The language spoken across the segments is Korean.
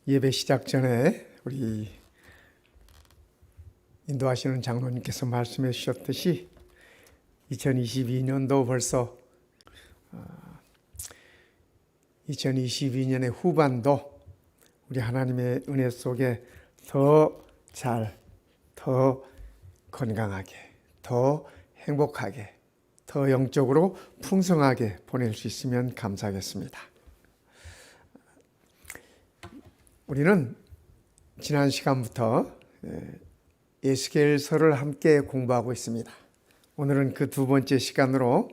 예배 시작 전에 우리 인도하시는 장로님께서 말씀해 주셨듯이 2022년도 벌써 2022년의 후반도 우리 하나님의 은혜 속에 더 잘, 더 건강하게, 더 행복하게, 더 영적으로 풍성하게 보낼 수 있으면 감사하겠습니다. 우리는 지난 시간부터 에스겔서를 함께 공부하고 있습니다. 오늘은 그 두 번째 시간으로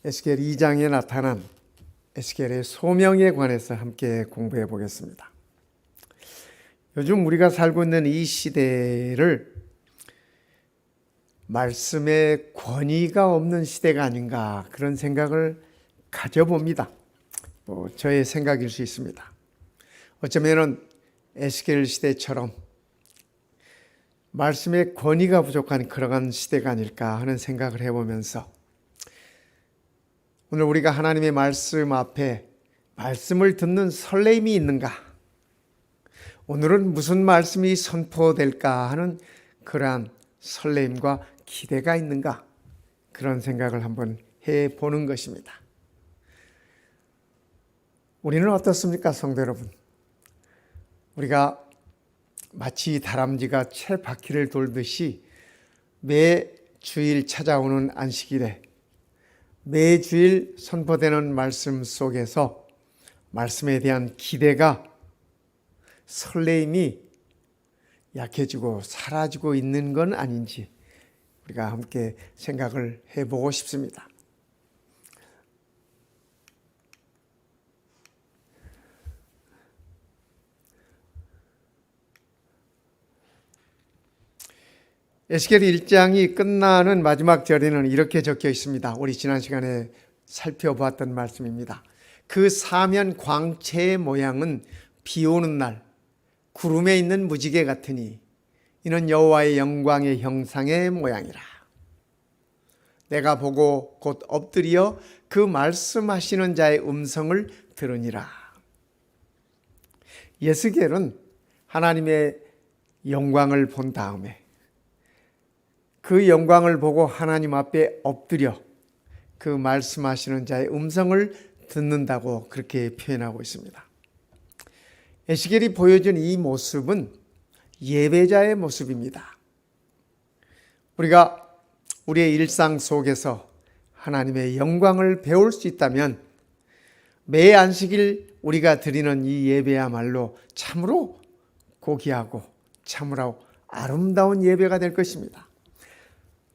에스겔 2장에 나타난 에스겔의 소명에 관해서 함께 공부해 보겠습니다. 요즘 우리가 살고 있는 이 시대를 말씀의 권위가 없는 시대가 아닌가 그런 생각을 가져봅니다. 저의 생각일 수 있습니다. 어쩌면 에스겔 시대처럼 말씀의 권위가 부족한 그러한 시대가 아닐까 하는 생각을 해보면서 오늘 우리가 하나님의 말씀 앞에 말씀을 듣는 설렘이 있는가? 오늘은 무슨 말씀이 선포될까 하는 그러한 설렘과 기대가 있는가? 그런 생각을 한번 해보는 것입니다. 우리는 어떻습니까, 성도 여러분? 우리가 마치 다람쥐가 채 바퀴를 돌듯이 매 주일 찾아오는 안식일에 매주일 선포되는 말씀 속에서 말씀에 대한 기대가 설레임이 약해지고 사라지고 있는 건 아닌지 우리가 함께 생각을 해보고 싶습니다. 에스겔 1장이 끝나는 마지막 절에는 이렇게 적혀 있습니다. 우리 지난 시간에 살펴보았던 말씀입니다. 그 사면 광채의 모양은 비 오는 날 구름에 있는 무지개 같으니 이는 여호와의 영광의 형상의 모양이라. 내가 보고 곧 엎드려 그 말씀하시는 자의 음성을 들으니라. 에스겔은 하나님의 영광을 본 다음에 그 영광을 보고 하나님 앞에 엎드려 그 말씀하시는 자의 음성을 듣는다고 그렇게 표현하고 있습니다. 에스겔이 보여준 이 모습은 예배자의 모습입니다. 우리가 우리의 일상 속에서 하나님의 영광을 배울 수 있다면 매 안식일 우리가 드리는 이 예배야말로 참으로 고귀하고 참으로 아름다운 예배가 될 것입니다.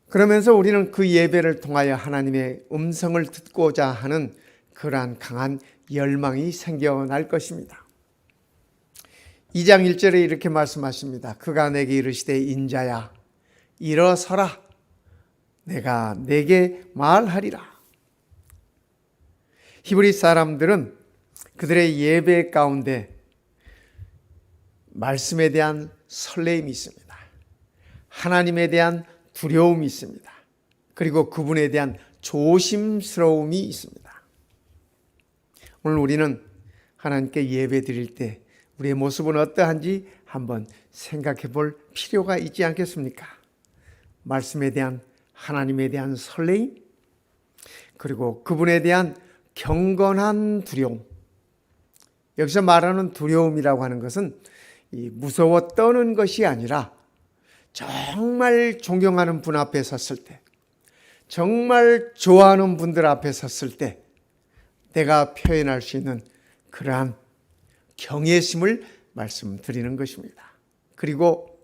그러면서 우리는 그 예배를 통하여 하나님의 음성을 듣고자 하는 그러한 강한 열망이 생겨날 것입니다. 2장 1절에 이렇게 말씀하십니다. 그가 내게 이르시되 인자야 일어서라 내가 내게 말하리라. 히브리 사람들은 그들의 예배 가운데 말씀에 대한 설레임이 있습니다. 하나님에 대한 두려움이 있습니다. 그리고 그분에 대한 조심스러움이 있습니다. 오늘 우리는 하나님께 예배 드릴 때 우리의 모습은 어떠한지 한번 생각해 볼 필요가 있지 않겠습니까? 말씀에 대한 하나님에 대한 설레임, 그리고 그분에 대한 경건한 두려움. 여기서 말하는 두려움이라고 하는 것은 무서워 떠는 것이 아니라 정말 존경하는 분 앞에 섰을 때, 정말 좋아하는 분들 앞에 섰을 때 내가 표현할 수 있는 그러한 경외심을 말씀드리는 것입니다. 그리고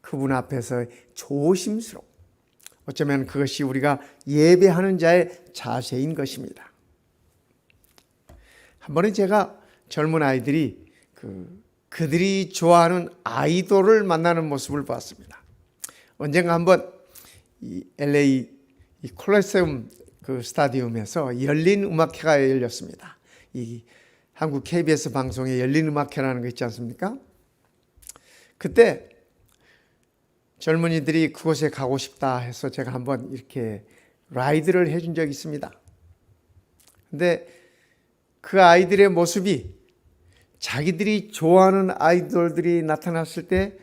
그분 앞에서 조심스러움. 어쩌면 그것이 우리가 예배하는 자의 자세인 것입니다. 한 번은 제가 젊은 아이들이 그들이 좋아하는 아이돌을 만나는 모습을 봤습니다. 언젠가 한번 이 LA 콜로세움 그 스타디움에서 열린 음악회가 열렸습니다. 이 한국 KBS 방송에 열린 음악회라는 거 있지 않습니까? 그때 젊은이들이 그곳에 가고 싶다 해서 제가 한번 이렇게 라이드를 해준 적이 있습니다. 근데 그 아이들의 모습이 자기들이 좋아하는 아이돌들이 나타났을 때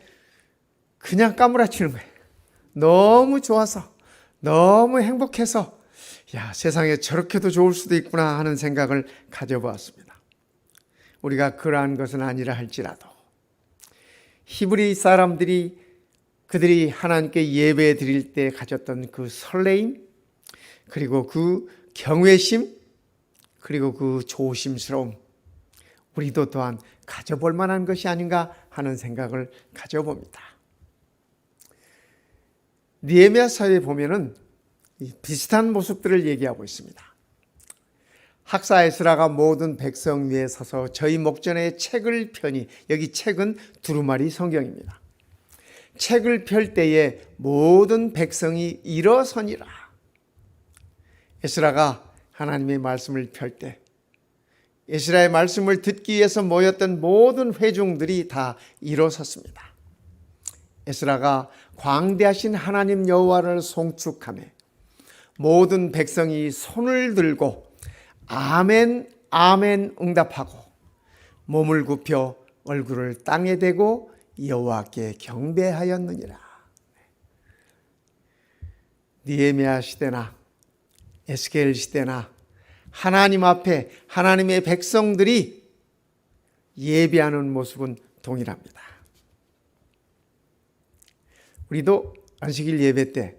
그냥 까무라치는 거예요. 너무 좋아서, 너무 행복해서, 야, 세상에 저렇게도 좋을 수도 있구나 하는 생각을 가져보았습니다. 우리가 그러한 것은 아니라 할지라도 히브리 사람들이 그들이 하나님께 예배 드릴 때 가졌던 그 설레임, 그리고 그 경외심, 그리고 그 조심스러움, 우리도 또한 가져볼 만한 것이 아닌가 하는 생각을 가져봅니다. 느헤미야서에 보면은 비슷한 모습들을 얘기하고 있습니다. 학사 에스라가 모든 백성 위에 서서 저희 목전에 책을 펴니, 여기 책은 두루마리 성경입니다. 책을 펼 때에 모든 백성이 일어서니라. 에스라가 하나님의 말씀을 펼 때 에스라의 말씀을 듣기 위해서 모였던 모든 회중들이 다 일어섰습니다. 에스라가 광대하신 하나님 여호와를 송축하며 모든 백성이 손을 들고 아멘 아멘 응답하고 몸을 굽혀 얼굴을 땅에 대고 여호와께 경배하였느니라. 느헤미야 시대나 에스겔 시대나 하나님 앞에 하나님의 백성들이 예배하는 모습은 동일합니다. 우리도 안식일 예배 때,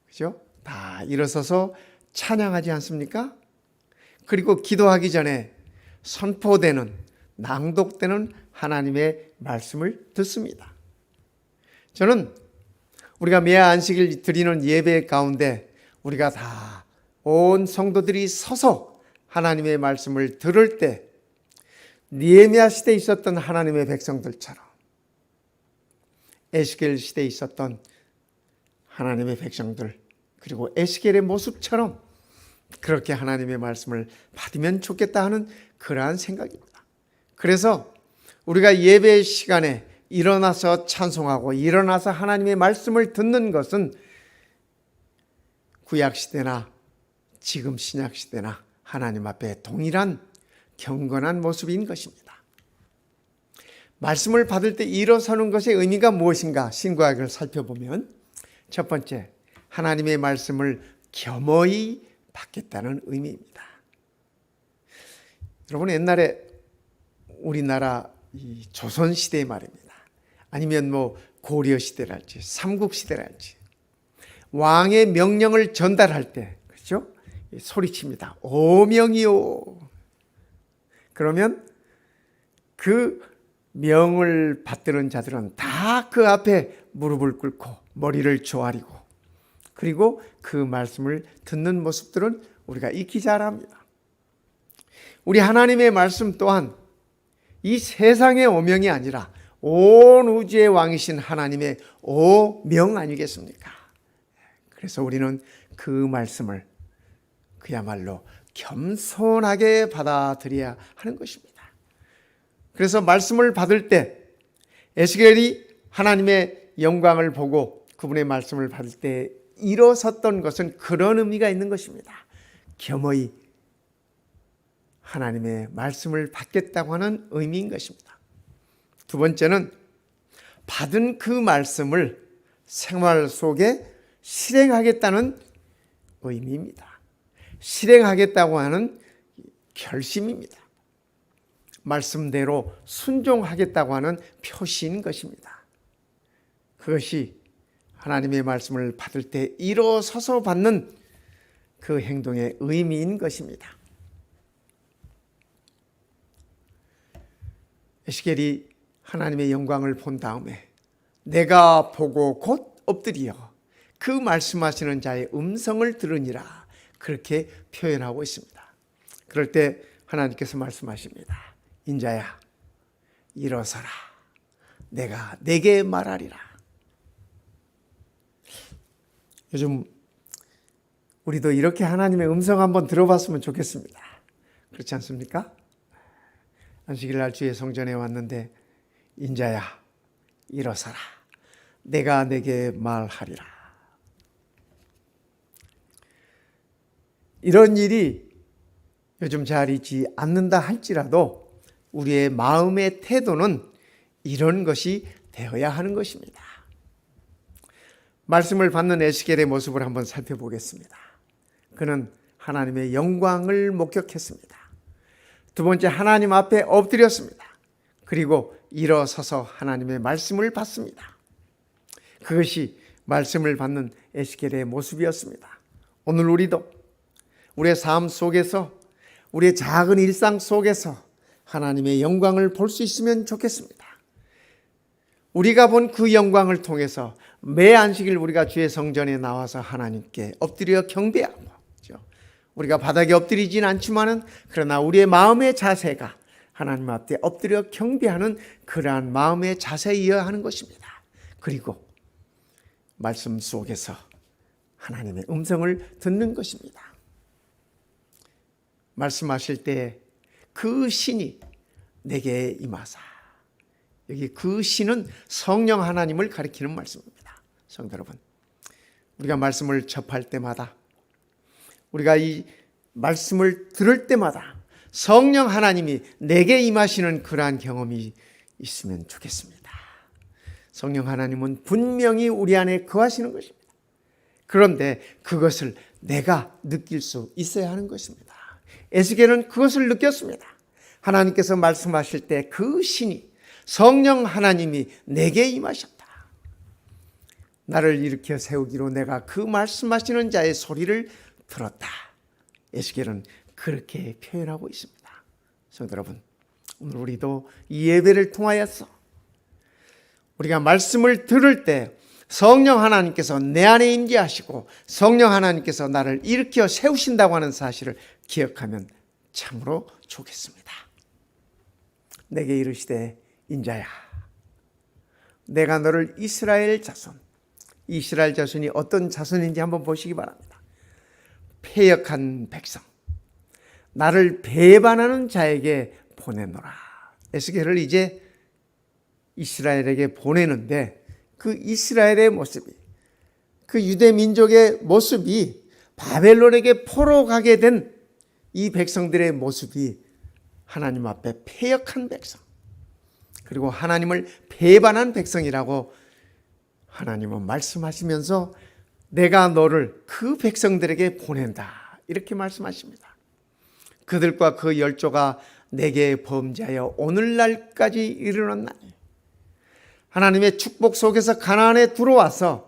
그죠? 다 일어서서 찬양하지 않습니까? 그리고 기도하기 전에 선포되는, 낭독되는 하나님의 말씀을 듣습니다. 저는 우리가 매 안식일 드리는 예배 가운데 우리가 다 온 성도들이 서서 하나님의 말씀을 들을 때 느헤미야 시대에 있었던 하나님의 백성들처럼 에스겔 시대에 있었던 하나님의 백성들, 그리고 에스겔의 모습처럼 그렇게 하나님의 말씀을 받으면 좋겠다 하는 그러한 생각입니다. 그래서 우리가 예배 시간에 일어나서 찬송하고 일어나서 하나님의 말씀을 듣는 것은 구약시대나 지금 신약시대나 하나님 앞에 동일한 경건한 모습인 것입니다. 말씀을 받을 때 일어서는 것의 의미가 무엇인가 신구약을 살펴보면 첫 번째, 하나님의 말씀을 겸허히 받겠다는 의미입니다. 여러분, 옛날에 우리나라 조선시대 말입니다. 아니면 고려시대랄지 삼국시대랄지 왕의 명령을 전달할 때, 그렇죠? 소리칩니다. 오명이요. 그러면 그 명을 받드는 자들은 다 그 앞에 무릎을 꿇고 머리를 조아리고 그리고 그 말씀을 듣는 모습들은 우리가 익히 잘 압니다. 우리 하나님의 말씀 또한 이 세상의 오명이 아니라 온 우주의 왕이신 하나님의 오명 아니겠습니까? 그래서 우리는 그 말씀을 그야말로 겸손하게 받아들여야 하는 것입니다. 그래서 말씀을 받을 때 에스겔이 하나님의 영광을 보고 그분의 말씀을 받을 때 일어섰던 것은 그런 의미가 있는 것입니다. 겸허히 하나님의 말씀을 받겠다고 하는 의미인 것입니다. 두 번째는 받은 그 말씀을 생활 속에 실행하겠다는 의미입니다. 실행하겠다고 하는 결심입니다. 말씀대로 순종하겠다고 하는 표시인 것입니다. 그것이 하나님의 말씀을 받을 때 일어서서 받는 그 행동의 의미인 것입니다. 에스겔이 하나님의 영광을 본 다음에 내가 보고 곧 엎드리어 그 말씀하시는 자의 음성을 들으니라, 그렇게 표현하고 있습니다. 그럴 때 하나님께서 말씀하십니다. 인자야, 일어서라. 내가 네게 말하리라. 요즘 우리도 이렇게 하나님의 음성 한번 들어봤으면 좋겠습니다. 그렇지 않습니까? 안식일 날 주의 성전에 왔는데 인자야, 일어서라. 내가 네게 말하리라. 이런 일이 요즘 잘 있지 않는다 할지라도 우리의 마음의 태도는 이런 것이 되어야 하는 것입니다. 말씀을 받는 에스겔의 모습을 한번 살펴보겠습니다. 그는 하나님의 영광을 목격했습니다. 두 번째, 하나님 앞에 엎드렸습니다. 그리고 일어서서 하나님의 말씀을 받습니다. 그것이 말씀을 받는 에스겔의 모습이었습니다. 오늘 우리도 우리의 삶 속에서, 우리의 작은 일상 속에서 하나님의 영광을 볼 수 있으면 좋겠습니다. 우리가 본 그 영광을 통해서 매 안식일 우리가 주의 성전에 나와서 하나님께 엎드려 경배하고, 우리가 바닥에 엎드리진 않지만은 그러나 우리의 마음의 자세가 하나님 앞에 엎드려 경배하는 그러한 마음의 자세이어야 하는 것입니다. 그리고 말씀 속에서 하나님의 음성을 듣는 것입니다. 말씀하실 때 그 신이 내게 임하사, 여기 그 신은 성령 하나님을 가리키는 말씀입니다. 성도 여러분, 우리가 말씀을 접할 때마다, 우리가 이 말씀을 들을 때마다 성령 하나님이 내게 임하시는 그러한 경험이 있으면 좋겠습니다. 성령 하나님은 분명히 우리 안에 거하시는 것입니다. 그런데 그것을 내가 느낄 수 있어야 하는 것입니다. 에스겔은 그것을 느꼈습니다. 하나님께서 말씀하실 때 그 신이, 성령 하나님이 내게 임하셨다. 나를 일으켜 세우기로 내가 그 말씀하시는 자의 소리를 들었다. 에스겔은 그렇게 표현하고 있습니다. 성도 여러분, 오늘 우리도 이 예배를 통하여서 우리가 말씀을 들을 때 성령 하나님께서 내 안에 임재하시고 성령 하나님께서 나를 일으켜 세우신다고 하는 사실을 기억하면 참으로 좋겠습니다. 내게 이르시되 인자야, 내가 너를 이스라엘 자손이 어떤 자손인지 한번 보시기 바랍니다. 패역한 백성, 나를 배반하는 자에게 보내노라. 에스겔을 이제 이스라엘에게 보내는데, 그 이스라엘의 모습이, 그 유대 민족의 모습이 바벨론에게 포로 가게 된 이 백성들의 모습이 하나님 앞에 패역한 백성, 그리고 하나님을 배반한 백성이라고 하나님은 말씀하시면서 내가 너를 그 백성들에게 보낸다, 이렇게 말씀하십니다. 그들과 그 열조가 내게 범죄하여 오늘날까지 이르렀나니, 하나님의 축복 속에서 가나안에 들어와서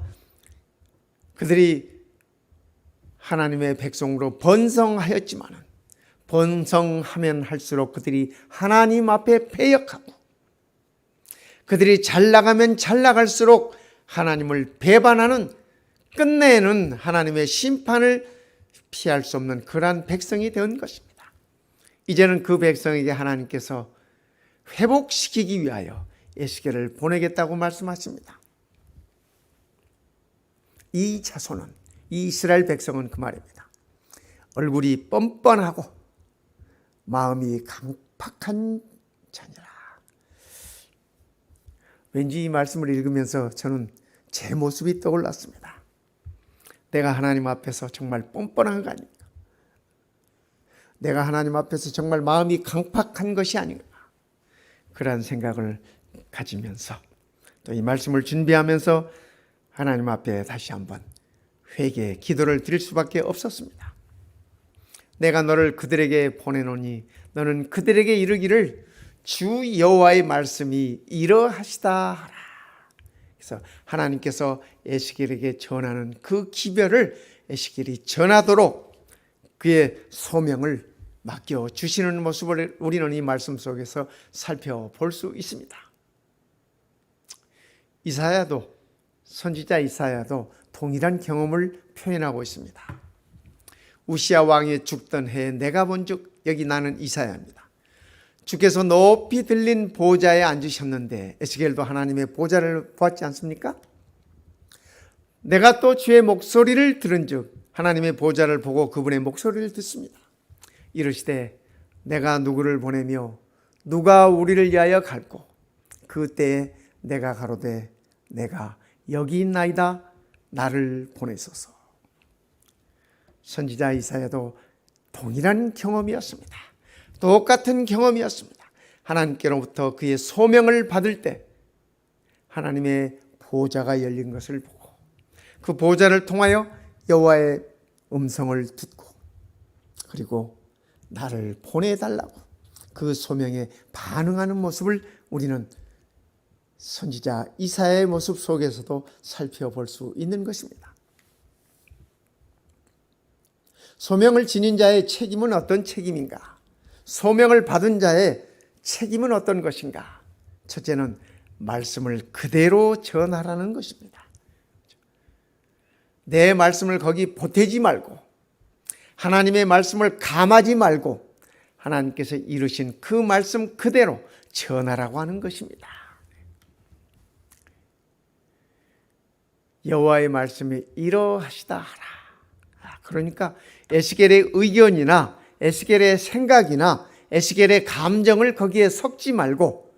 그들이 하나님의 백성으로 번성하였지만, 번성하면 할수록 그들이 하나님 앞에 패역하고, 그들이 잘 나가면 잘 나갈수록 하나님을 배반하는, 끝내는 하나님의 심판을 피할 수 없는 그러한 백성이 된 것입니다. 이제는 그 백성에게 하나님께서 회복시키기 위하여 에스겔을 보내겠다고 말씀하십니다. 이 자손은, 이 이스라엘 백성은 그 말입니다. 얼굴이 뻔뻔하고 마음이 강팍한 자니라. 왠지 이 말씀을 읽으면서 저는 제 모습이 떠올랐습니다. 내가 하나님 앞에서 정말 뻔뻔한 거 아닙니까? 내가 하나님 앞에서 정말 마음이 강팍한 것이 아닌가, 그런 생각을 가지면서 또 이 말씀을 준비하면서 하나님 앞에 다시 한번 회개, 기도를 드릴 수밖에 없었습니다. 내가 너를 그들에게 보내노니 너는 그들에게 이르기를 주 여호와의 말씀이 이러하시다 하라. 그래서 하나님께서 에스겔에게 전하는 그 기별을 에스겔이 전하도록 그의 소명을 맡겨주시는 모습을 우리는 이 말씀 속에서 살펴볼 수 있습니다. 이사야도, 선지자 이사야도 동일한 경험을 표현하고 있습니다. 우시야 왕이 죽던 해에 내가 본즉, 여기 나는 이사야입니다. 주께서 높이 들린 보좌에 앉으셨는데, 에스겔도 하나님의 보좌를 보았지 않습니까? 내가 또 주의 목소리를 들은즉, 하나님의 보좌를 보고 그분의 목소리를 듣습니다. 이르시되 내가 누구를 보내며 누가 우리를 위하여 갈고, 그때에 내가 가로되 내가 여기 있나이다, 나를 보내소서. 선지자 이사야도 동일한 경험이었습니다. 똑같은 경험이었습니다. 하나님께로부터 그의 소명을 받을 때 하나님의 보좌가 열린 것을 보고 그 보좌를 통하여 여호와의 음성을 듣고 그리고 나를 보내달라고 그 소명에 반응하는 모습을 우리는 선지자 이사야의 모습 속에서도 살펴볼 수 있는 것입니다. 소명을 지닌 자의 책임은 어떤 책임인가? 소명을 받은 자의 책임은 어떤 것인가? 첫째는 말씀을 그대로 전하라는 것입니다. 내 말씀을 거기 보태지 말고 하나님의 말씀을 감하지 말고 하나님께서 이루신 그 말씀 그대로 전하라고 하는 것입니다. 여호와의 말씀이 이러하시다 하라. 그러니까 에스겔의 의견이나 에스겔의 생각이나 에스겔의 감정을 거기에 섞지 말고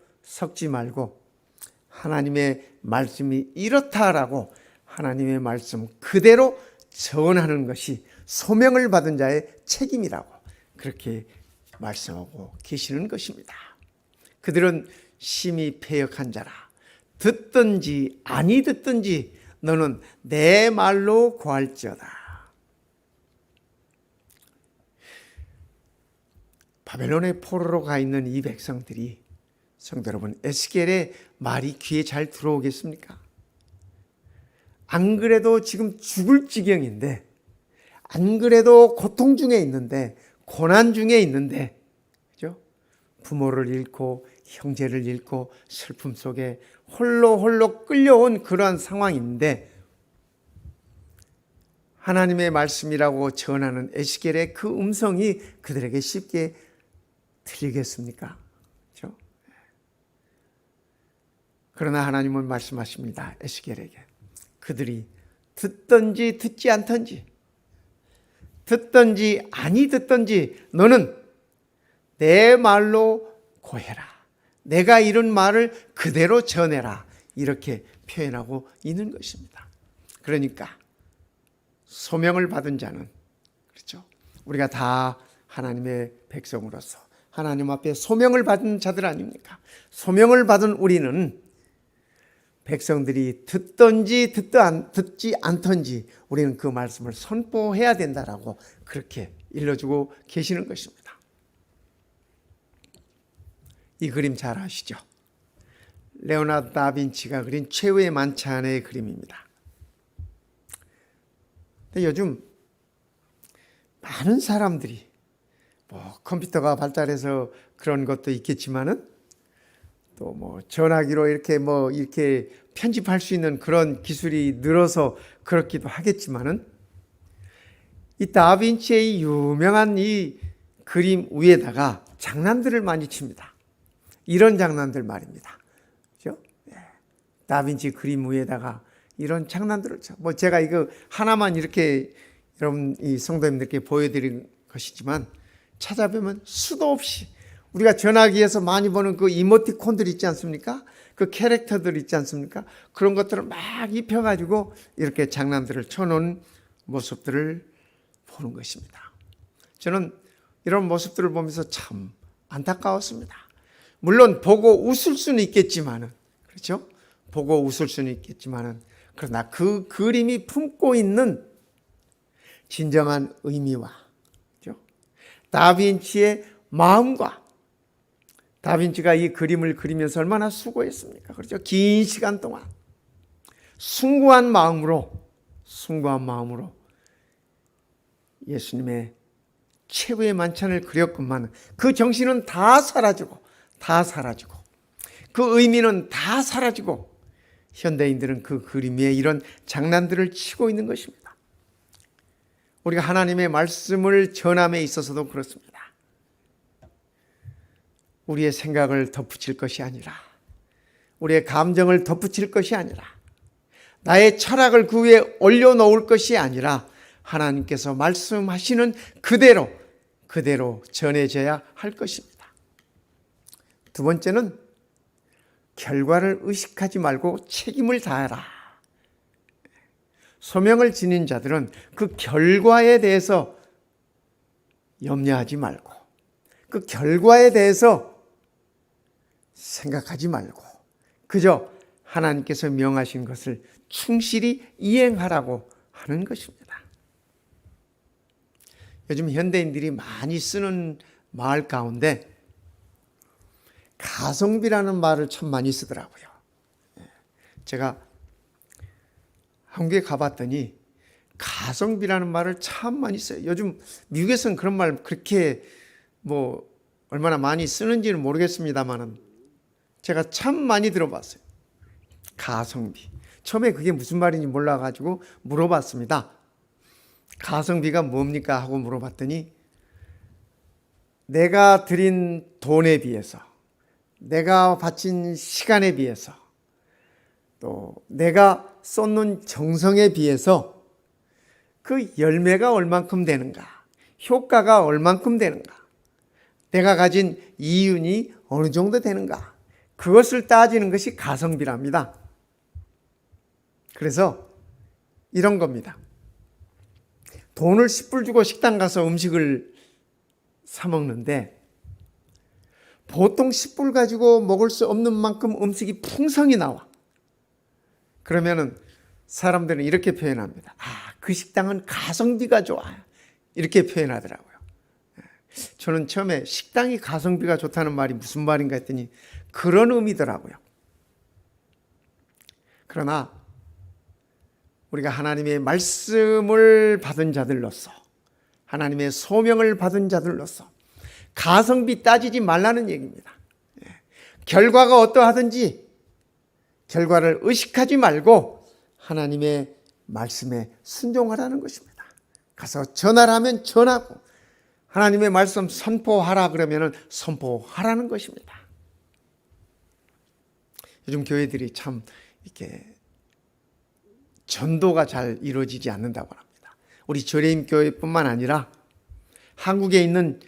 하나님의 말씀이 이렇다라고 하나님의 말씀 그대로 전하는 것이 소명을 받은 자의 책임이라고 그렇게 말씀하고 계시는 것입니다. 그들은 심히 패역한 자라. 듣든지 아니 듣든지 너는 내 말로 고할지어다. 바벨론의 포로로 가 있는 이 백성들이 성도 여러분 에스겔의 말이 귀에 잘 들어오겠습니까? 안 그래도 지금 죽을 지경인데 안 그래도 고통 중에 있는데 고난 중에 있는데 그죠? 부모를 잃고 형제를 잃고 슬픔 속에 홀로 끌려온 그러한 상황인데 하나님의 말씀이라고 전하는 에스겔의 그 음성이 그들에게 쉽게 들리겠습니까? 그렇죠? 그러나 하나님은 말씀하십니다. 에스겔에게 그들이 듣든지 듣지 않든지 듣든지 아니 듣든지 너는 내 말로 고해라. 내가 이런 말을 그대로 전해라. 이렇게 표현하고 있는 것입니다. 그러니까 소명을 받은 자는 그렇죠. 우리가 다 하나님의 백성으로서 하나님 앞에 소명을 받은 자들 아닙니까? 소명을 받은 우리는 백성들이 듣든지 듣지 않든지 우리는 그 말씀을 선포해야 된다라고 그렇게 일러주고 계시는 것입니다. 이 그림 잘 아시죠? 레오나르도 다빈치가 그린 최후의 만찬의 그림입니다. 근데 요즘 많은 사람들이 컴퓨터가 발달해서 그런 것도 있겠지만은 또 전화기로 이렇게 편집할 수 있는 그런 기술이 늘어서 그렇기도 하겠지만은 이 다빈치의 유명한 이 그림 위에다가 장난들을 많이 칩니다. 이런 장난들 말입니다. 그죠? 다빈치 그림 위에다가 이런 장난들을 쳐. 제가 이거 하나만 이렇게 여러분 이 성도님들께 보여드린 것이지만 찾아보면 수도 없이 우리가 전화기에서 많이 보는 그 이모티콘들 있지 않습니까? 그 캐릭터들 있지 않습니까? 그런 것들을 막 입혀가지고 이렇게 장난들을 쳐놓은 모습들을 보는 것입니다. 저는 이런 모습들을 보면서 참 안타까웠습니다. 물론 보고 웃을 수는 있겠지만은, 그렇죠? 보고 웃을 수는 있겠지만은, 그러나 그 그림이 품고 있는 진정한 의미와, 그렇죠? 다빈치의 마음과 다빈치가 이 그림을 그리면서 얼마나 수고했습니까? 그렇죠? 긴 시간 동안 숭고한 마음으로 예수님의 최후의 만찬을 그렸건만 그 정신은 다 사라지고 그 의미는 다 사라지고 현대인들은 그 그림 위에 이런 장난들을 치고 있는 것입니다. 우리가 하나님의 말씀을 전함에 있어서도 그렇습니다. 우리의 생각을 덧붙일 것이 아니라, 우리의 감정을 덧붙일 것이 아니라, 나의 철학을 그 위에 올려놓을 것이 아니라 하나님께서 말씀하시는 그대로 전해져야 할 것입니다. 두 번째는 결과를 의식하지 말고 책임을 다하라. 소명을 지닌 자들은 그 결과에 대해서 염려하지 말고 그 결과에 대해서 생각하지 말고 그저 하나님께서 명하신 것을 충실히 이행하라고 하는 것입니다. 요즘 현대인들이 많이 쓰는 말 가운데 가성비라는 말을 참 많이 쓰더라고요. 제가 한국에 가봤더니 가성비라는 말을 참 많이 써요. 요즘 미국에서는 그런 말 그렇게 얼마나 많이 쓰는지는 모르겠습니다만은 제가 참 많이 들어봤어요. 가성비. 처음에 그게 무슨 말인지 몰라가지고 물어봤습니다. 가성비가 뭡니까? 하고 물어봤더니 내가 들인 돈에 비해서, 내가 바친 시간에 비해서, 또 내가 쏟는 정성에 비해서 그 열매가 얼만큼 되는가, 효과가 얼만큼 되는가, 내가 가진 이윤이 어느 정도 되는가, 그것을 따지는 것이 가성비랍니다. 그래서 이런 겁니다. 돈을 10불 주고 식당 가서 음식을 사 먹는데 보통 10불 가지고 먹을 수 없는 만큼 음식이 풍성히 나와. 그러면은 사람들은 이렇게 표현합니다. 그 식당은 가성비가 좋아. 이렇게 표현하더라고요. 저는 처음에 식당이 가성비가 좋다는 말이 무슨 말인가 했더니 그런 의미더라고요. 그러나 우리가 하나님의 말씀을 받은 자들로서, 하나님의 소명을 받은 자들로서 가성비 따지지 말라는 얘기입니다. 결과가 어떠하든지 결과를 의식하지 말고 하나님의 말씀에 순종하라는 것입니다. 가서 전하라 하면 전하고 하나님의 말씀 선포하라 그러면 선포하라는 것입니다. 요즘 교회들이 참 이렇게 전도가 잘 이루어지지 않는다고 합니다. 우리 저레임 교회뿐만 아니라 한국에 있는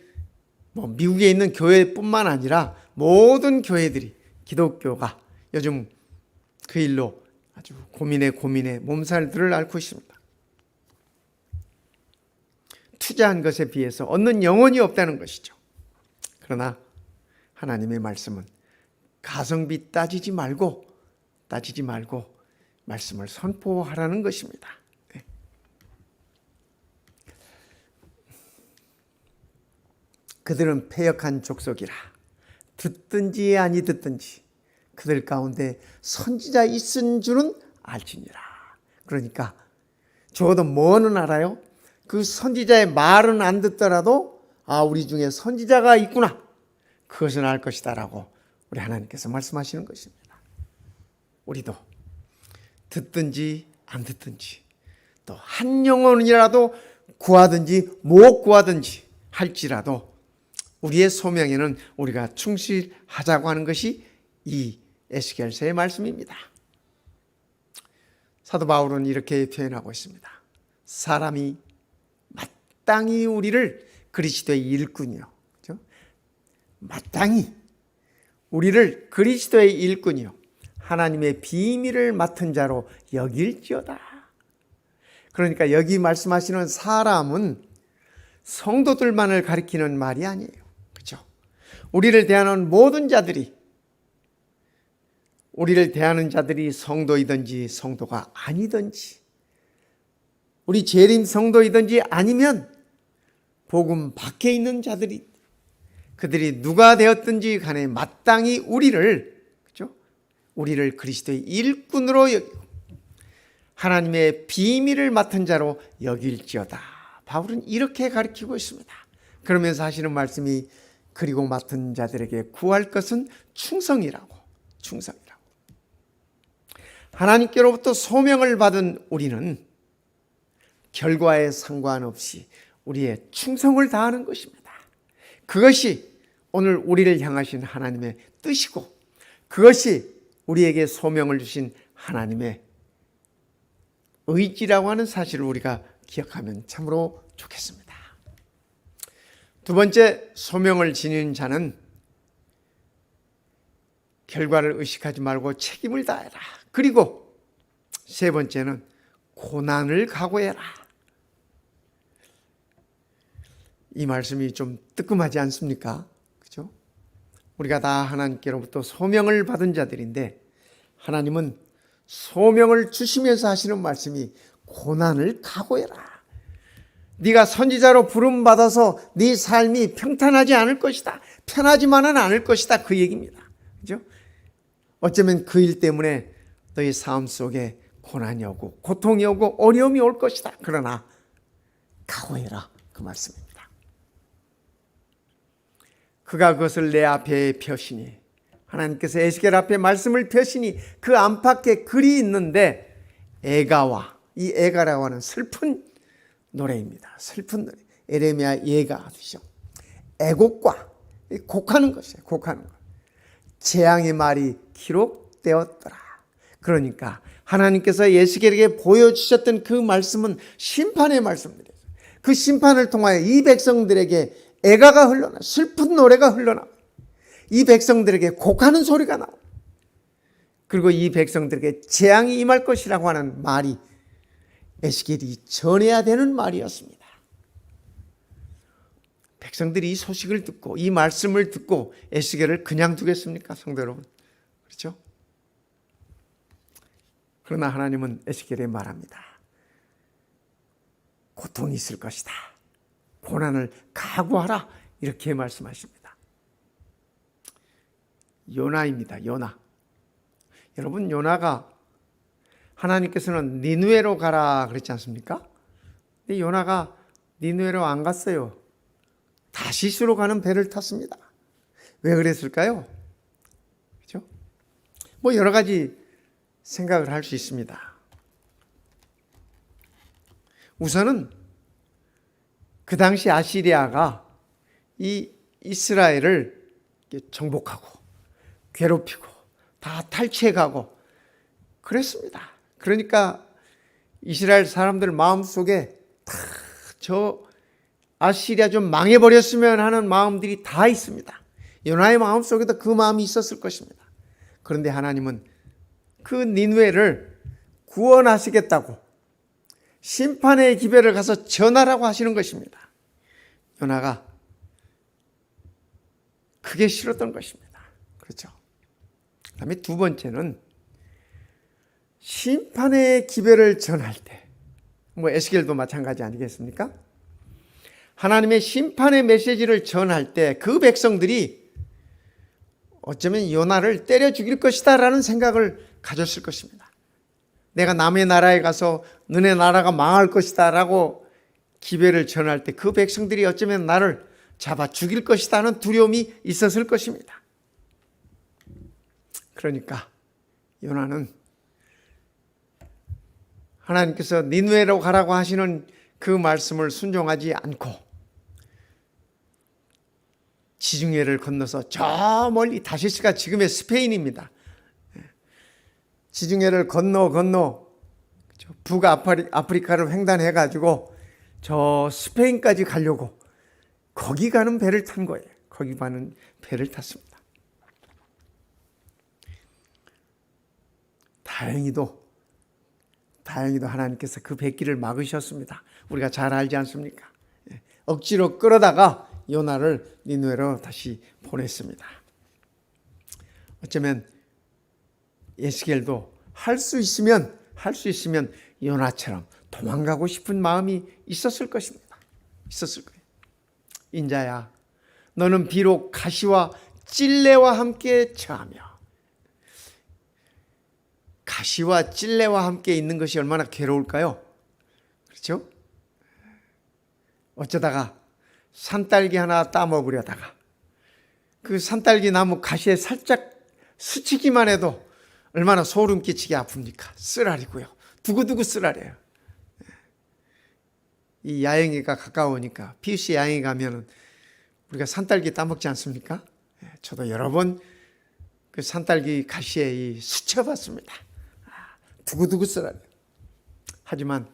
미국에 있는 교회뿐만 아니라 모든 교회들이 기독교가 요즘 그 일로 아주 고민에 몸살들을 앓고 있습니다. 투자한 것에 비해서 얻는 영혼이 없다는 것이죠. 그러나 하나님의 말씀은 가성비 따지지 말고 말씀을 선포하라는 것입니다. 그들은 패역한 족속이라 듣든지 아니 듣든지 그들 가운데 선지자 있은 줄은 알지니라. 그러니까 적어도 뭐는 알아요? 그 선지자의 말은 안 듣더라도 우리 중에 선지자가 있구나. 그것은 알 것이다라고 우리 하나님께서 말씀하시는 것입니다. 우리도 듣든지 안 듣든지 또 한 영혼이라도 구하든지 못 구하든지 할지라도 우리의 소명에는 우리가 충실하자고 하는 것이 이 에스겔서의 말씀입니다. 사도 바울은 이렇게 표현하고 있습니다. 사람이 마땅히 우리를 그리스도의 일꾼이요, 그렇죠? 마땅히 우리를 그리스도의 일꾼이요 하나님의 비밀을 맡은 자로 여길지어다. 그러니까 여기 말씀하시는 사람은 성도들만을 가리키는 말이 아니에요. 그렇죠? 우리를 대하는 모든 자들이, 우리를 대하는 자들이 성도이든지 성도가 아니든지, 우리 재림 성도이든지 아니면 복음 밖에 있는 자들이, 그들이 누가 되었든지 간에 마땅히 우리를 그리스도의 일꾼으로 여기고 하나님의 비밀을 맡은 자로 여길지어다. 바울은 이렇게 가르치고 있습니다. 그러면서 하시는 말씀이 그리고 맡은 자들에게 구할 것은 충성이라고. 하나님께로부터 소명을 받은 우리는 결과에 상관없이 우리의 충성을 다하는 것입니다. 그것이 오늘 우리를 향하신 하나님의 뜻이고 그것이 우리에게 소명을 주신 하나님의 의지라고 하는 사실을 우리가 기억하면 참으로 좋겠습니다. 두 번째, 소명을 지닌 자는 결과를 의식하지 말고 책임을 다해라. 그리고 세 번째는 고난을 각오해라. 이 말씀이 좀 뜨끔하지 않습니까? 그죠? 우리가 다 하나님께로부터 소명을 받은 자들인데 하나님은 소명을 주시면서 하시는 말씀이 고난을 각오해라. 네가 선지자로 부름받아서 네 삶이 평탄하지 않을 것이다. 편하지만은 않을 것이다. 그 얘기입니다. 그죠? 어쩌면 그 일 때문에 너희 삶 속에 고난이 오고 고통이 오고 어려움이 올 것이다. 그러나 각오해라. 그 말씀입니다. 그가 그것을 내 앞에 펴시니, 하나님께서 에스겔 앞에 말씀을 펴시니 그 안팎에 글이 있는데 애가와, 이 애가라고 하는 슬픈 노래입니다. 슬픈 노래. 에레미야 예가 하듯이요. 애곡과 곡하는 것이에요. 곡하는 것. 재앙의 말이 기록되었더라. 그러니까 하나님께서 에스겔에게 보여주셨던 그 말씀은 심판의 말씀들이에요. 그 심판을 통하여 이 백성들에게 애가가 흘러나, 슬픈 노래가 흘러나, 이 백성들에게 곡하는 소리가 나오. 그리고 이 백성들에게 재앙이 임할 것이라고 하는 말이 에스겔이 전해야 되는 말이었습니다. 백성들이 이 소식을 듣고 이 말씀을 듣고 에스겔을 그냥 두겠습니까? 성도 여러분. 그렇죠? 그러나 하나님은 에스겔에 말합니다. 고통이 있을 것이다. 고난을 각오하라. 이렇게 말씀하십니다. 요나입니다. 요나. 여러분, 요나가 하나님께서는 니느웨로 가라 그랬지 않습니까? 근데 요나가 니느웨로 안 갔어요. 다시스로 가는 배를 탔습니다. 왜 그랬을까요? 그렇죠? 뭐 여러 가지 생각을 할 수 있습니다. 우선은 그 당시 아시리아가 이 이스라엘을 정복하고 괴롭히고 다 탈취해가고 그랬습니다. 그러니까 이스라엘 사람들 마음속에 다 저 아시리아 좀 망해버렸으면 하는 마음들이 다 있습니다. 요나의 마음속에도 그 마음이 있었을 것입니다. 그런데 하나님은 그 니느웨를 구원하시겠다고 심판의 기별을 가서 전하라고 하시는 것입니다. 요나가 그게 싫었던 것입니다. 그렇죠? 그 다음에 두 번째는 심판의 기별을 전할 때, 뭐 에스겔도 마찬가지 아니겠습니까? 하나님의 심판의 메시지를 전할 때 그 백성들이 어쩌면 요나를 때려 죽일 것이다 라는 생각을 가졌을 것입니다. 내가 남의 나라에 가서 너네 나라가 망할 것이다 라고 기별을 전할 때 그 백성들이 어쩌면 나를 잡아 죽일 것이다 하는 두려움이 있었을 것입니다. 그러니까 요나는 하나님께서 니느웨로 가라고 하시는 그 말씀을 순종하지 않고 지중해를 건너서 저 멀리, 다시스가 지금의 스페인입니다. 지중해를 건너 북아프리카를 횡단해 가지고 저 스페인까지 가려고 거기 가는 배를 탄 거예요. 거기 가는 배를 탔습니다. 다행히도 하나님께서 그 배길을 막으셨습니다. 우리가 잘 알지 않습니까? 억지로 끌어다가 요나를 니느웨로 다시 보냈습니다. 어쩌면 에스겔도 할 수 있으면 요나처럼 도망가고 싶은 마음이 있었을 것입니다. 있었을 거예요. 인자야, 너는 비록 가시와 찔레와 함께 처하며, 가시와 찔레와 함께 있는 것이 얼마나 괴로울까요? 그렇죠? 어쩌다가 산딸기 하나 따먹으려다가 그 산딸기 나무 가시에 살짝 스치기만 해도 얼마나 소름 끼치게 아픕니까? 쓰라리고요. 두고두고 쓰라려요. 이 야영이가 가까우니까 피우씨 야영이 가면은 우리가 산딸기 따먹지 않습니까? 저도 여러 번 그 산딸기 가시에 스쳐봤습니다. 두고두고 쓰라려요. 하지만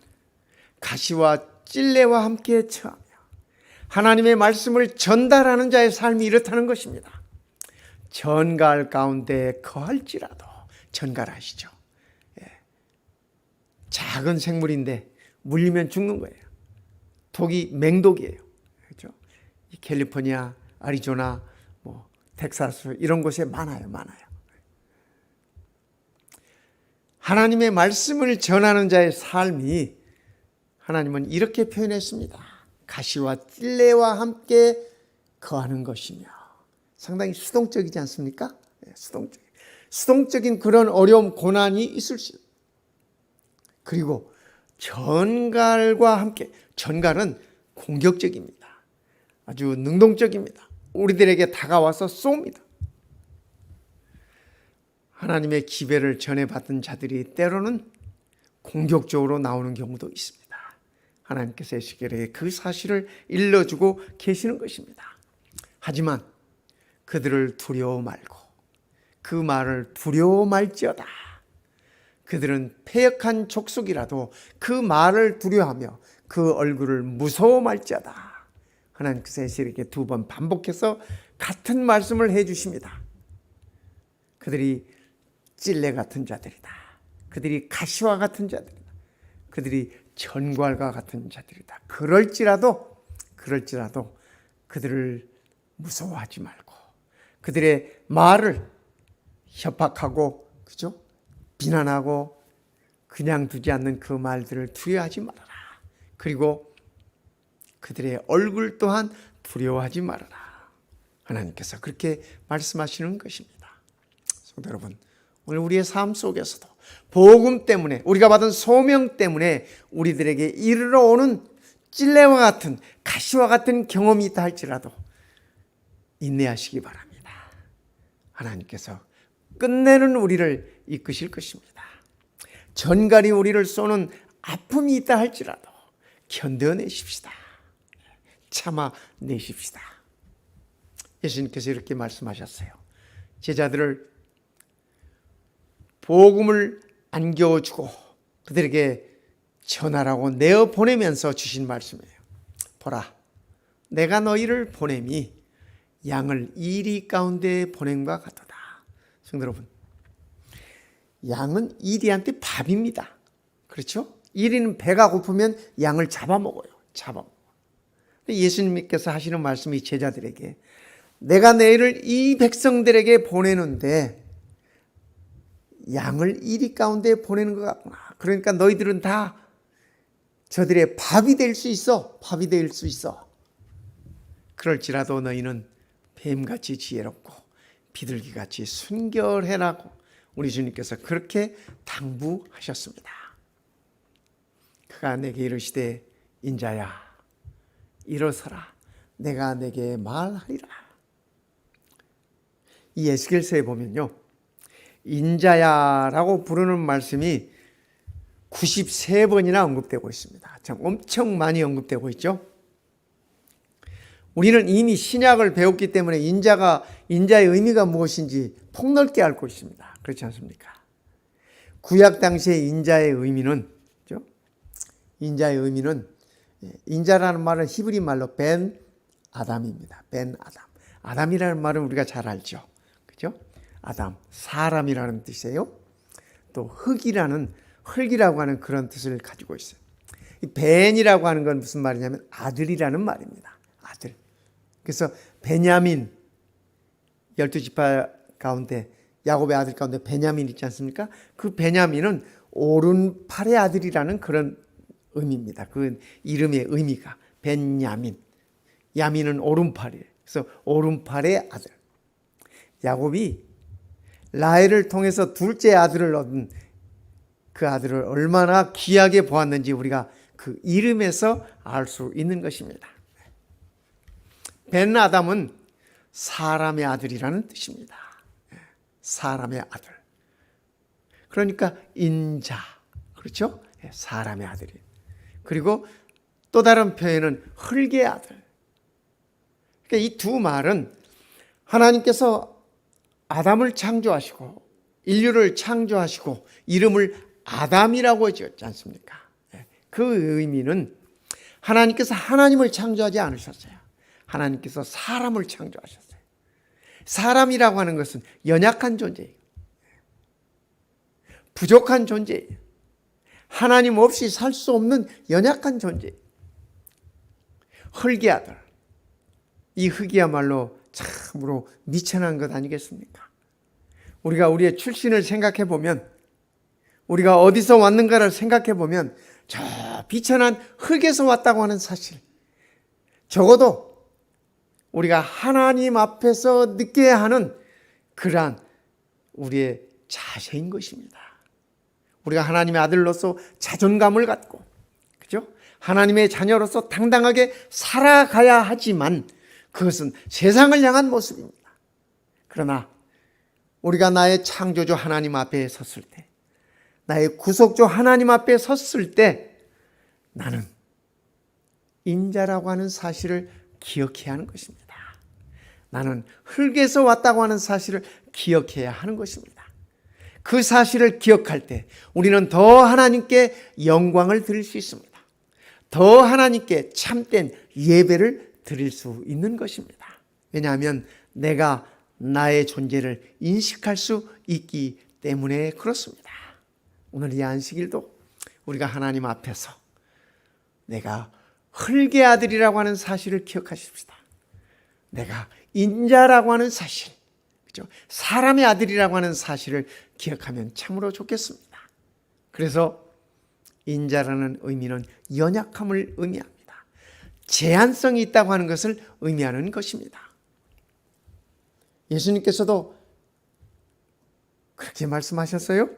가시와 찔레와 함께 처하며 하나님의 말씀을 전달하는 자의 삶이 이렇다는 것입니다. 전갈 가운데 거할지라도 전갈하시죠. 작은 생물인데 물리면 죽는 거예요. 독이 맹독이에요. 그렇죠? 이 캘리포니아, 아리조나, 뭐 텍사스 이런 곳에 많아요. 하나님의 말씀을 전하는 자의 삶이 하나님은 이렇게 표현했습니다. 가시와 찔레와 함께 거하는 것이며. 상당히 수동적이지 않습니까? 수동적인 그런 어려움, 고난이 있을 수 있어요. 그리고 전갈과 함께, 전갈은 공격적입니다. 아주 능동적입니다. 우리들에게 다가와서 쏩니다. 하나님의 기배를 전해받은 자들이 때로는 공격적으로 나오는 경우도 있습니다. 하나님께서 에스겔에게 그 사실을 일러주고 계시는 것입니다. 하지만 그들을 두려워 말고 그 말을 두려워 말지어다. 그들은 패역한 족속이라도 그 말을 두려워하며 그 얼굴을 무서워 말지어다. 하나님께서 에스겔에게 2번 반복해서 같은 말씀을 해주십니다. 그들이 찔레 같은 자들이다. 그들이 가시와 같은 자들이다. 그들이 전갈과 같은 자들이다. 그럴지라도 그들을 무서워하지 말고 그들의 말을 협박하고, 그죠? 비난하고 그냥 두지 않는 그 말들을 두려워하지 말아라. 그리고 그들의 얼굴 또한 두려워하지 말아라. 하나님께서 그렇게 말씀하시는 것입니다. 성도 여러분, 오늘 우리의 삶 속에서도 복음 때문에, 우리가 받은 소명 때문에 우리들에게 이르러 오는 찔레와 같은, 가시와 같은 경험이 있다 할지라도 인내하시기 바랍니다. 하나님께서 끝내는 우리를 이끄실 것입니다. 전갈이 우리를 쏘는 아픔이 있다 할지라도 견뎌내십시다. 참아내십시다. 예수님께서 이렇게 말씀하셨어요. 제자들을 복음을 안겨주고 그들에게 전하라고 내어 보내면서 주신 말씀이에요. 보라, 내가 너희를 보냄이 양을 이리 가운데 보냄과 같도다. 성도 여러분, 양은 이리한테 밥입니다. 그렇죠? 이리는 배가 고프면 양을 잡아먹어요. 예수님께서 하시는 말씀이 제자들에게, 내가 너희를 이 백성들에게 보내는데 양을 이리 가운데 보내는 것 같구나. 그러니까 너희들은 다 저들의 밥이 될 수 있어. 그럴지라도 너희는 뱀같이 지혜롭고 비둘기같이 순결해라고 우리 주님께서 그렇게 당부하셨습니다. 그가 내게 이르시되 인자야 일어서라, 내가 내게 말하리라. 이 에스겔서에 보면요, 인자야라고 부르는 말씀이 93번이나 언급되고 있습니다. 참 엄청 많이 언급되고 있죠. 우리는 이미 신약을 배웠기 때문에 인자의 의미가 무엇인지 폭넓게 알고 있습니다. 그렇지 않습니까? 구약 당시의 인자의 의미는, 인자라는 말은 히브리 말로 벤 아담입니다. 벤 아담. 아담이라는 말은 우리가 잘 알죠. 그죠? 아담, 사람이라는 뜻이에요. 또 흙이라고 하는 그런 뜻을 가지고 있어요. 이 벤이라고 하는 건 무슨 말이냐면 아들이라는 말입니다. 아들. 그래서 베냐민, 12지파 가운데 야곱의 아들 가운데 베냐민 있지 않습니까? 그 베냐민은 오른팔의 아들이라는 그런 의미입니다. 그 이름의 의미가 벤야민. 야민은 오른팔이에요. 그래서 오른팔의 아들. 야곱이 라헬을 통해서 둘째 아들을 얻은 그 아들을 얼마나 귀하게 보았는지 우리가 그 이름에서 알 수 있는 것입니다. 벤 아담은 사람의 아들이라는 뜻입니다. 사람의 아들. 그러니까 인자. 그렇죠? 사람의 아들이. 그리고 또 다른 표현은 흙의 아들. 그러니까 이 두 말은 하나님께서 아담을 창조하시고 인류를 창조하시고 이름을 아담이라고 지었지 않습니까? 그 의미는 하나님께서 하나님을 창조하지 않으셨어요. 하나님께서 사람을 창조하셨어요. 사람이라고 하는 것은 연약한 존재예요. 부족한 존재예요. 하나님 없이 살 수 없는 연약한 존재예요. 흙의 아들. 이 흙이야말로 참으로 미천한 것 아니겠습니까? 우리가 우리의 출신을 생각해 보면, 우리가 어디서 왔는가를 생각해 보면 저 비천한 흙에서 왔다고 하는 사실, 적어도 우리가 하나님 앞에서 느껴야 하는 그러한 우리의 자세인 것입니다. 우리가 하나님의 아들로서 자존감을 갖고, 그죠? 하나님의 자녀로서 당당하게 살아가야 하지만 그것은 세상을 향한 모습입니다. 그러나 우리가 나의 창조주 하나님 앞에 섰을 때, 나의 구속주 하나님 앞에 섰을 때 나는 인자라고 하는 사실을 기억해야 하는 것입니다. 나는 흙에서 왔다고 하는 사실을 기억해야 하는 것입니다. 그 사실을 기억할 때 우리는 더 하나님께 영광을 드릴 수 있습니다. 더 하나님께 참된 예배를 드릴 수 있는 것입니다. 왜냐하면 내가 나의 존재를 인식할 수 있기 때문에 그렇습니다. 오늘 이 안식일도 우리가 하나님 앞에서 내가 흙의 아들이라고 하는 사실을 기억하십시다. 내가 인자라고 하는 사실, 그죠? 사람의 아들이라고 하는 사실을 기억하면 참으로 좋겠습니다. 그래서 인자라는 의미는 연약함을 의미합니다. 제한성이 있다고 하는 것을 의미하는 것입니다. 예수님께서도 그렇게 말씀하셨어요.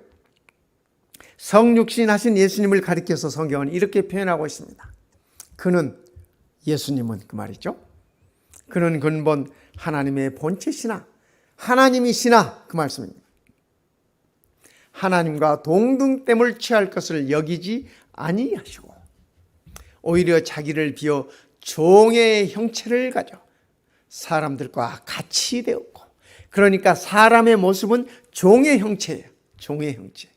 성육신 하신 예수님을 가리켜서 성경은 이렇게 표현하고 있습니다. 그는, 예수님은 그 말이죠. 그는 근본 하나님의 본체시나 하나님이시나 그 말씀입니다. 하나님과 동등됨을 취할 것을 여기지 아니하시고 오히려 자기를 비워 종의 형체를 가져 사람들과 같이 되었고, 그러니까 사람의 모습은 종의 형체예요. 종의 형체.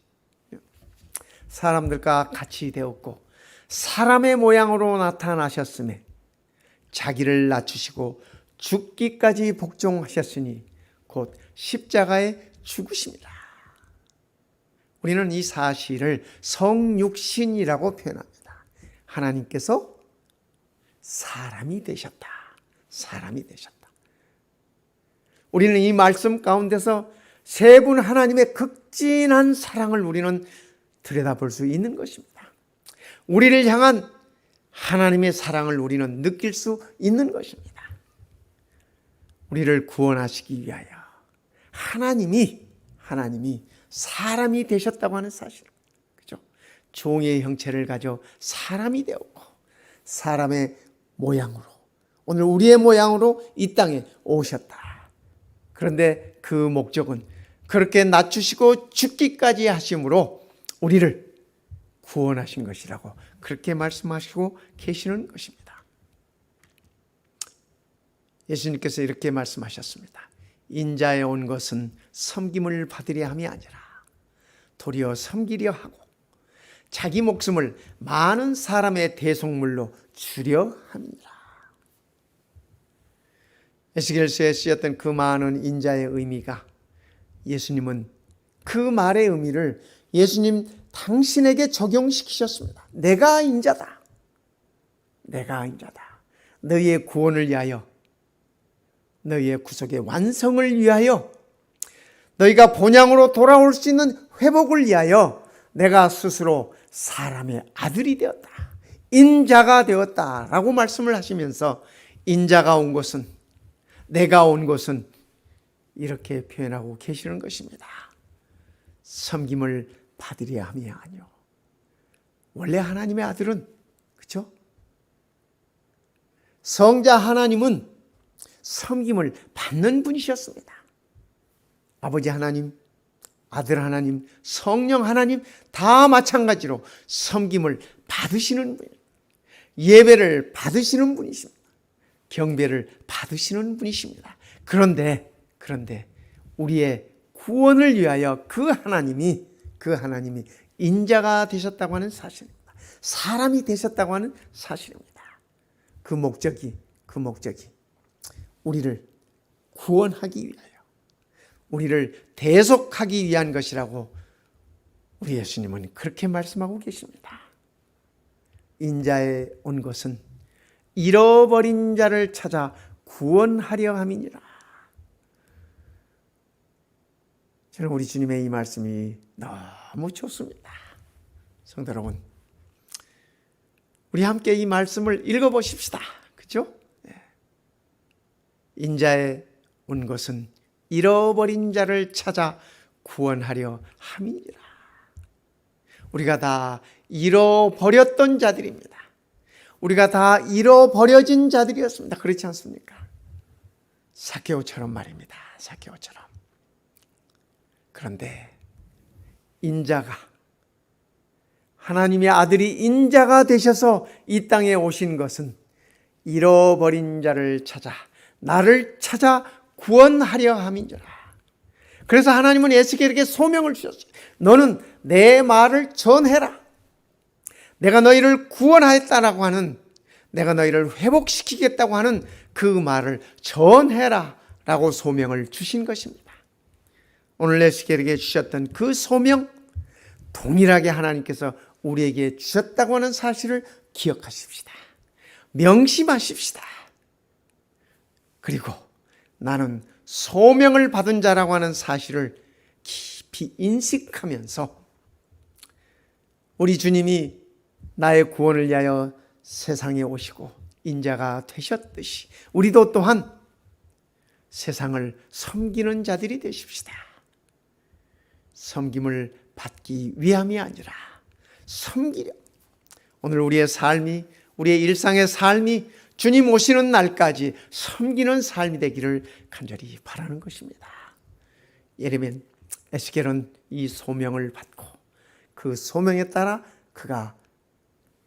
사람들과 같이 되었고 사람의 모양으로 나타나셨음에 자기를 낮추시고 죽기까지 복종하셨으니 곧 십자가에 죽으십니다. 우리는 이 사실을 성육신이라고 표현합니다. 하나님께서 사람이 되셨다. 사람이 되셨다. 우리는 이 말씀 가운데서 세 분 하나님의 극진한 사랑을 우리는 들여다볼 수 있는 것입니다. 우리를 향한 하나님의 사랑을 우리는 느낄 수 있는 것입니다. 우리를 구원하시기 위하여 하나님이 사람이 되셨다고 하는 사실, 그죠? 종의 형체를 가져 사람이 되었고 사람의 모양으로, 오늘 우리의 모양으로 이 땅에 오셨다. 그런데 그 목적은 그렇게 낮추시고 죽기까지 하심으로 우리를 구원하신 것이라고 그렇게 말씀하시고 계시는 것입니다. 예수님께서 이렇게 말씀하셨습니다. 인자에 온 것은 섬김을 받으려 함이 아니라 도리어 섬기려 하고 자기 목숨을 많은 사람의 대속물로 주려 함이라. 에스겔서에 쓰였던 그 많은 인자의 의미가, 예수님은 그 말의 의미를 예수님 당신에게 적용시키셨습니다. 내가 인자다. 내가 인자다. 너희의 구원을 위하여, 너희의 구속의 완성을 위하여, 너희가 본향으로 돌아올 수 있는 회복을 위하여 내가 스스로 사람의 아들이 되었다. 인자가 되었다라고 말씀을 하시면서 인자가 온 것은, 내가 온 것은 이렇게 표현하고 계시는 것입니다. 섬김을 받으려 함이 아니요. 원래 하나님의 아들은, 그렇죠? 성자 하나님은 섬김을 받는 분이셨습니다. 아버지 하나님, 아들 하나님, 성령 하나님 다 마찬가지로 섬김을 받으시는 분, 예배를 받으시는 분이십니다. 경배를 받으시는 분이십니다. 그런데 우리의 구원을 위하여 그 하나님이 인자가 되셨다고 하는 사실입니다. 사람이 되셨다고 하는 사실입니다. 그 목적이 우리를 구원하기 위하여, 우리를 대속하기 위한 것이라고 우리 예수님은 그렇게 말씀하고 계십니다. 인자에 온 것은 잃어버린 자를 찾아 구원하려 함이니라. 저는 우리 주님의 이 말씀이 너무 좋습니다. 성도 여러분, 우리 함께 이 말씀을 읽어보십시다. 그죠? 인자에 온 것은 잃어버린 자를 찾아 구원하려 함이니라. 우리가 다 잃어버렸던 자들입니다. 우리가 다 잃어버려진 자들이었습니다. 그렇지 않습니까? 삭개오처럼 말입니다. 삭개오처럼. 그런데 인자가, 하나님의 아들이 인자가 되셔서 이 땅에 오신 것은 잃어버린 자를 찾아, 나를 찾아 구원하려 함인지라. 그래서 하나님은 에스겔에게 소명을 주셨어요. 너는 내 말을 전해라. 내가 너희를 구원하였다라고 하는, 내가 너희를 회복시키겠다고 하는 그 말을 전해라 라고 소명을 주신 것입니다. 오늘 에스겔에게 주셨던 그 소명, 동일하게 하나님께서 우리에게 주셨다고 하는 사실을 기억하십시다. 명심하십시다. 그리고 나는 소명을 받은 자라고 하는 사실을 깊이 인식하면서 우리 주님이 나의 구원을 위하여 세상에 오시고 인자가 되셨듯이 우리도 또한 세상을 섬기는 자들이 되십시다. 섬김을 받기 위함이 아니라 섬기려. 오늘 우리의 삶이, 우리의 일상의 삶이 주님 오시는 날까지 섬기는 삶이 되기를 간절히 바라는 것입니다. 예레미야, 에스겔은 이 소명을 받고 그 소명에 따라 그가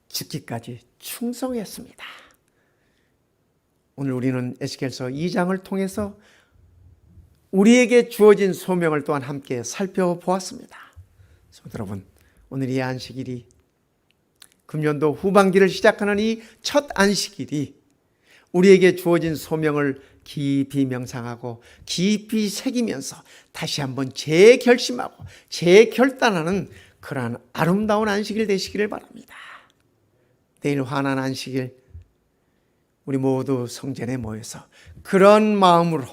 죽기까지 충성했습니다. 오늘 우리는 에스겔서 2장을 통해서 우리에게 주어진 소명을 또한 함께 살펴보았습니다. 여러분, 오늘 이 안식일이, 금년도 후반기를 시작하는 이 첫 안식일이 우리에게 주어진 소명을 깊이 명상하고 깊이 새기면서 다시 한번 재결심하고 재결단하는 그러한 아름다운 안식일 되시기를 바랍니다. 내일 환한 안식일 우리 모두 성전에 모여서 그런 마음으로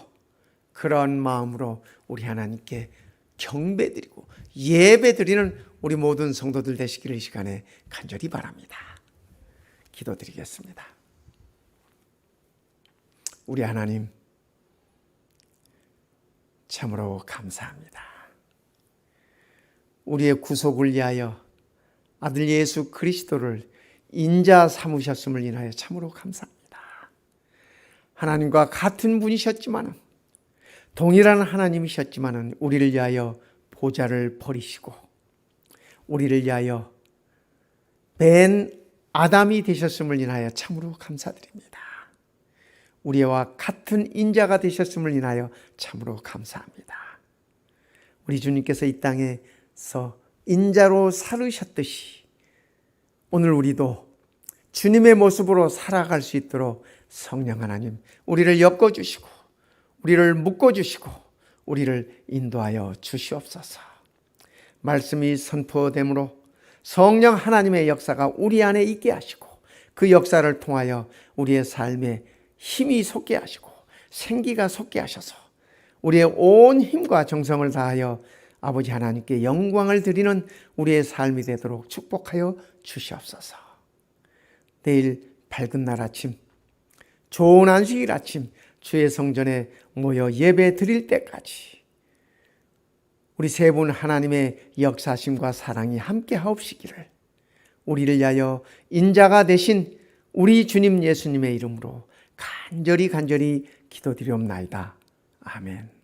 우리 하나님께 경배드리고 예배드리는 우리 모든 성도들 되시기를 이 시간에 간절히 바랍니다. 기도드리겠습니다. 우리 하나님, 참으로 감사합니다. 우리의 구속을 위하여 아들 예수 그리스도를 인자 삼으셨음을 인하여 참으로 감사합니다. 하나님과 같은 분이셨지만은, 동일한 하나님이셨지만은 우리를 위하여 보좌를 버리시고 우리를 위하여 맨 아담이 되셨음을 인하여 참으로 감사드립니다. 우리와 같은 인자가 되셨음을 인하여 참으로 감사합니다. 우리 주님께서 이 땅에서 인자로 살으셨듯이 오늘 우리도 주님의 모습으로 살아갈 수 있도록 성령 하나님 우리를 엮어주시고 우리를 묶어주시고 우리를 인도하여 주시옵소서. 말씀이 선포됨으로 성령 하나님의 역사가 우리 안에 있게 하시고 그 역사를 통하여 우리의 삶에 힘이 솟게 하시고 생기가 솟게 하셔서 우리의 온 힘과 정성을 다하여 아버지 하나님께 영광을 드리는 우리의 삶이 되도록 축복하여 주시옵소서. 내일 밝은 날 아침, 좋은 안식일 아침 주의 성전에 모여 예배 드릴 때까지 우리 세 분 하나님의 역사심과 사랑이 함께 하옵시기를 우리를 위하여 인자가 되신 우리 주님 예수님의 이름으로 간절히 기도드리옵나이다. 아멘.